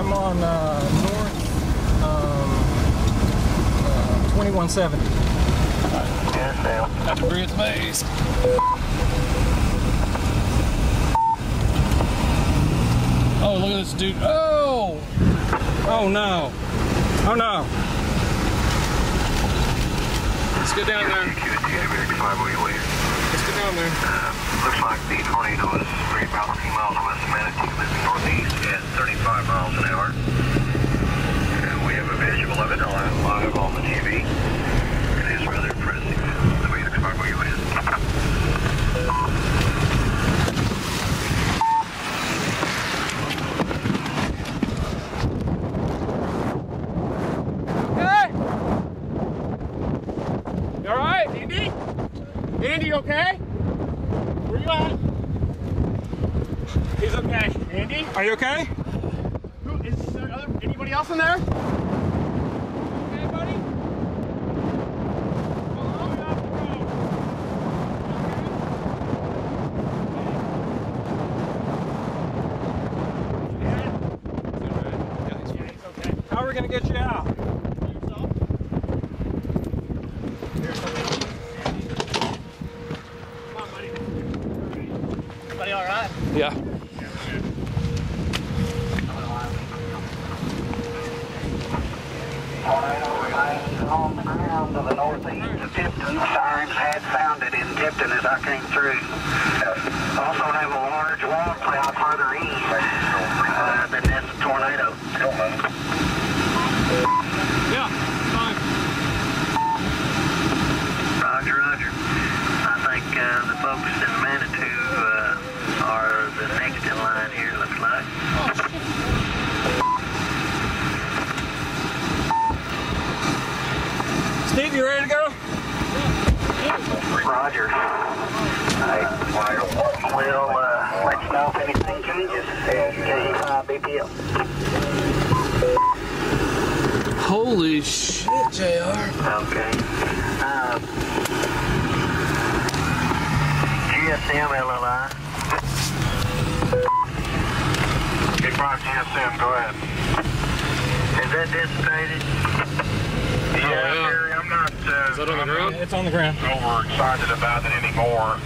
I'm on north 2170. Yes, Sam. After Bridge Maze. Oh, look at this dude. Oh! Oh no. Oh no. Let's get down there. Let's get down there. Looks like the tornado is about 3 miles west of Manatee, moving northeast at 35 miles an hour. And we have a visual of it live on the TV. It is rather impressive. The way it looks like where you is. Andy, okay? Where you at? He's okay. Andy? Are you okay? Who is there anybody else in there? Okay, buddy? Hold on. Off the road. Okay? Yeah, he's okay. How are we gonna get you out? All right? Yeah. Tornado remains on the ground to the northeast of Tipton. Sirens had sounded in Tipton as I came through. Also have a large wall cloud further east than this tornado. Yeah, fine. Roger, roger. I think the folks in Manitou are the next in line here, looks like. Steve, you ready to go? Roger. We'll let you know if anything changes. BPL. Holy shit, JR. Okay. GSM LLI. 85 GSM, go ahead. Is that dissipated? Yeah. Gary, I'm not Is that on the ground? It's on the ground. overexcited about it anymore.